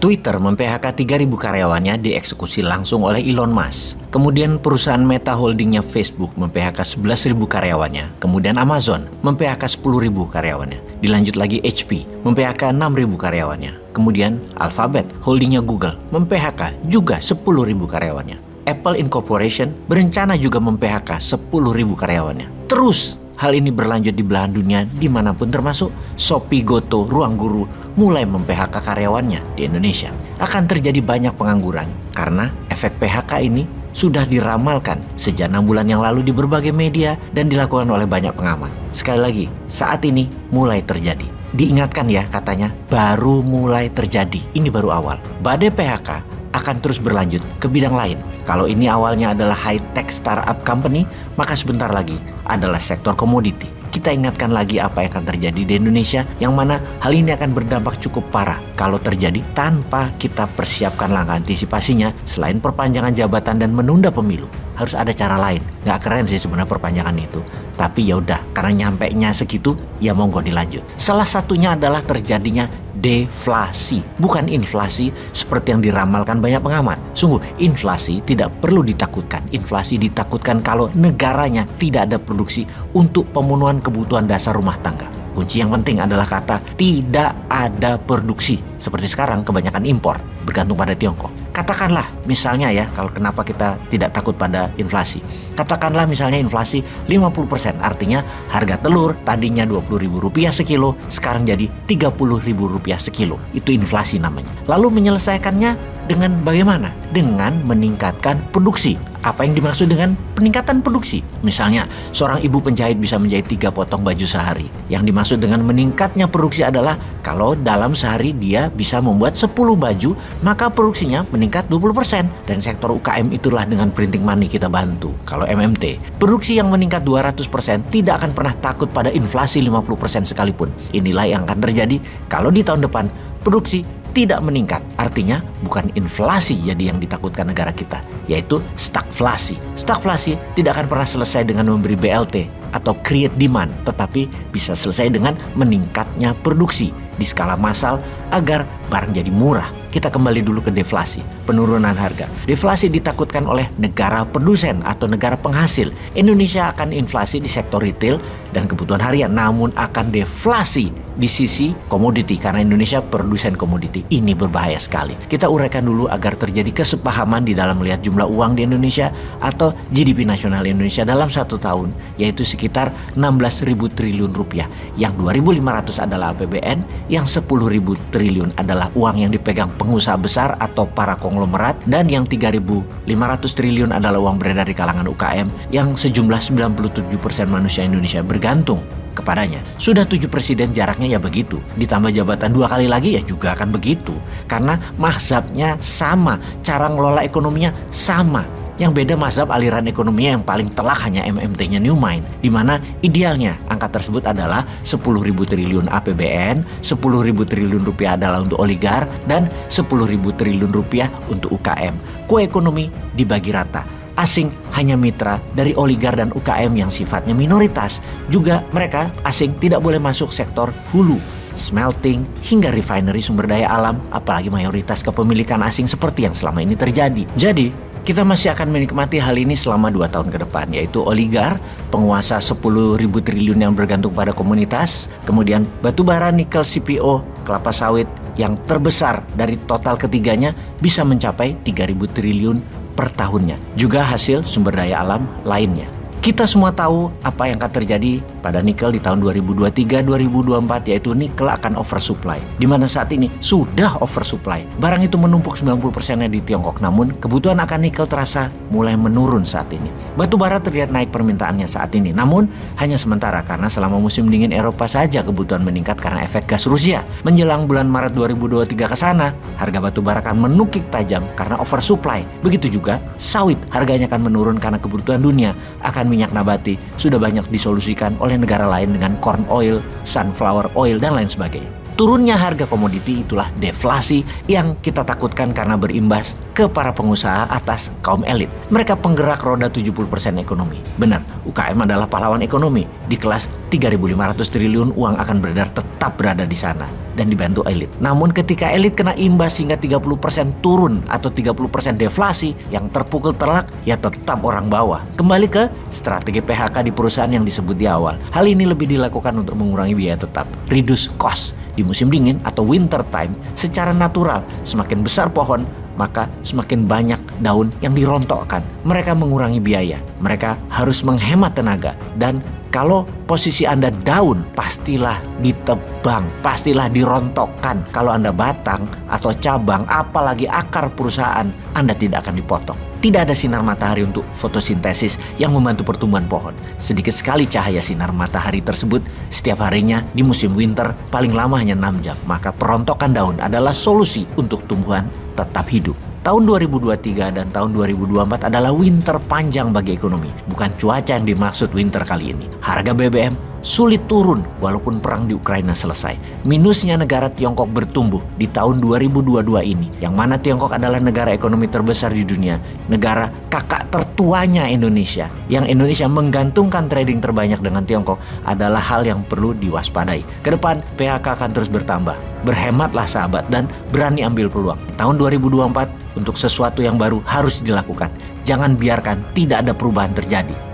Twitter mem-PHK 3.000 karyawannya dieksekusi langsung oleh Elon Musk. Kemudian perusahaan Meta holdingnya Facebook mem-PHK 11.000 karyawannya. Kemudian Amazon mem-PHK 10.000 karyawannya. Dilanjut lagi HP mem-PHK 6.000 karyawannya. Kemudian Alphabet holdingnya Google mem-PHK juga 10.000 karyawannya. Apple Incorporation berencana juga mem-PHK 10.000 karyawannya. Terus hal ini berlanjut di belahan dunia dimanapun termasuk Shopee, Goto, Ruang Guru mulai mem-PHK karyawannya di Indonesia. Akan terjadi banyak pengangguran karena efek PHK ini sudah diramalkan sejak 6 bulan yang lalu di berbagai media dan dilakukan oleh banyak pengamat. Sekali lagi, saat ini mulai terjadi. Diingatkan ya katanya, baru mulai terjadi. Ini baru awal. Badai PHK akan terus berlanjut ke bidang lain. Kalau ini awalnya adalah high-tech startup company, maka sebentar lagi adalah sektor komoditi. Kita ingatkan lagi apa yang akan terjadi di Indonesia, yang mana hal ini akan berdampak cukup parah kalau terjadi tanpa kita persiapkan langkah antisipasinya. Selain perpanjangan jabatan dan menunda pemilu, harus ada cara lain. Nggak keren sih sebenarnya perpanjangan itu, tapi ya udah, karena nyampenya segitu, ya monggo dilanjut. Salah satunya adalah terjadinya deflasi, bukan inflasi seperti yang diramalkan banyak pengamat. Sungguh, inflasi tidak perlu ditakutkan. Inflasi ditakutkan kalau negaranya tidak ada produksi untuk pemenuhan kebutuhan dasar rumah tangga. Kunci yang penting adalah kata tidak ada produksi. Seperti sekarang kebanyakan impor, bergantung pada Tiongkok. Katakanlah misalnya ya, kalau kenapa kita tidak takut pada inflasi. Katakanlah misalnya inflasi 50%, artinya harga telur tadinya Rp20.000 sekilo, sekarang jadi Rp30.000 sekilo. Itu inflasi namanya. Lalu menyelesaikannya dengan bagaimana? Dengan meningkatkan produksi. Apa yang dimaksud dengan peningkatan produksi? Misalnya, seorang ibu penjahit bisa menjahit 3 potong baju sehari. Yang dimaksud dengan meningkatnya produksi adalah kalau dalam sehari dia bisa membuat 10 baju, maka produksinya meningkat 20%. Dan sektor UKM itulah dengan printing money kita bantu. Kalau MMT, produksi yang meningkat 200% tidak akan pernah takut pada inflasi 50% sekalipun. Inilah yang akan terjadi kalau di tahun depan produksi tidak meningkat. Artinya bukan inflasi jadi yang ditakutkan negara kita, yaitu stagflasi. Stagflasi tidak akan pernah selesai dengan memberi BLT atau create demand, tetapi bisa selesai dengan meningkatnya produksi di skala massal agar barang jadi murah. Kita kembali dulu ke deflasi, penurunan harga. Deflasi ditakutkan oleh negara produsen atau negara penghasil. Indonesia akan inflasi di sektor retail dan kebutuhan harian, namun akan deflasi di sisi komoditi karena Indonesia produsen komoditi. Ini berbahaya sekali. Kita uraikan dulu agar terjadi kesepahaman di dalam melihat jumlah uang di Indonesia atau GDP nasional Indonesia dalam 1 tahun, yaitu sekitar 16.000 triliun rupiah. Yang 2.500 adalah APBN, yang 10.000 triliun adalah uang yang dipegang pengusaha besar atau para konglomerat, dan yang 3.500 triliun adalah uang beredar di kalangan UKM yang sejumlah 97% manusia Indonesia bergantung kepadanya. Sudah 7 presiden jaraknya ya begitu, ditambah jabatan 2 kali lagi ya juga akan begitu, karena mazhabnya sama, cara ngelola ekonominya sama. Yang beda mazhab aliran ekonominya yang paling telak hanya MMT-nya New Mind, di mana idealnya angka tersebut adalah 10.000 triliun APBN, 10.000 triliun rupiah adalah untuk oligar, dan 10.000 triliun rupiah untuk UKM. Koekonomi dibagi rata. Asing hanya mitra dari oligar dan UKM yang sifatnya minoritas. Juga mereka asing tidak boleh masuk sektor hulu, smelting, hingga refinery sumber daya alam, apalagi mayoritas kepemilikan asing seperti yang selama ini terjadi. Jadi, kita masih akan menikmati hal ini selama 2 tahun ke depan, yaitu oligar, penguasa 10.000 triliun yang bergantung pada komunitas, kemudian batubara, nikel, CPO, kelapa sawit yang terbesar dari total ketiganya bisa mencapai 3.000 triliun per tahunnya. Juga hasil sumber daya alam lainnya. Kita semua tahu apa yang akan terjadi pada nikel di tahun 2023-2024, yaitu nikel akan oversupply. Di mana saat ini sudah oversupply. Barang itu menumpuk 90%-nya di Tiongkok, namun kebutuhan akan nikel terasa mulai menurun saat ini. Batu bara terlihat naik permintaannya saat ini, namun hanya sementara karena selama musim dingin Eropa saja kebutuhan meningkat karena efek gas Rusia. Menjelang bulan Maret 2023 ke sana, harga batu bara akan menukik tajam karena oversupply. Begitu juga sawit, harganya akan menurun karena kebutuhan dunia akan minyak nabati sudah banyak disolusikan oleh negara lain dengan corn oil, sunflower oil, dan lain sebagainya. Turunnya harga komoditi itulah deflasi yang kita takutkan karena berimbas ke para pengusaha atas kaum elit. Mereka penggerak roda 70% ekonomi. Benar, UKM adalah pahlawan ekonomi. Di kelas 3.500 triliun uang akan beredar tetap berada di sana dan dibantu elit. Namun ketika elit kena imbas hingga 30% turun atau 30% deflasi, yang terpukul telak ya tetap orang bawah. Kembali ke strategi PHK di perusahaan yang disebut di awal. Hal ini lebih dilakukan untuk mengurangi biaya tetap, reduce cost. Di musim dingin atau winter time, secara natural semakin besar pohon, maka semakin banyak daun yang dirontokkan. Mereka mengurangi biaya, mereka harus menghemat tenaga. Dan kalau posisi Anda daun, pastilah ditebang, pastilah dirontokkan. Kalau Anda batang atau cabang, apalagi akar perusahaan, Anda tidak akan dipotong. Tidak ada sinar matahari untuk fotosintesis yang membantu pertumbuhan pohon. Sedikit sekali cahaya sinar matahari tersebut setiap harinya di musim winter paling lama hanya 6 jam. Maka perontokan daun adalah solusi untuk tumbuhan tetap hidup. Tahun 2023 dan tahun 2024 adalah winter panjang bagi ekonomi. Bukan cuaca yang dimaksud winter kali ini. Harga BBM sulit turun walaupun perang di Ukraina selesai. Minusnya negara Tiongkok bertumbuh di tahun 2022 ini. Yang mana Tiongkok adalah negara ekonomi terbesar di dunia. Negara kakak tertuanya Indonesia. Yang Indonesia menggantungkan trading terbanyak dengan Tiongkok adalah hal yang perlu diwaspadai. Kedepan PHK akan terus bertambah. Berhematlah sahabat dan berani ambil peluang. Tahun 2024 untuk sesuatu yang baru harus dilakukan. Jangan biarkan tidak ada perubahan terjadi.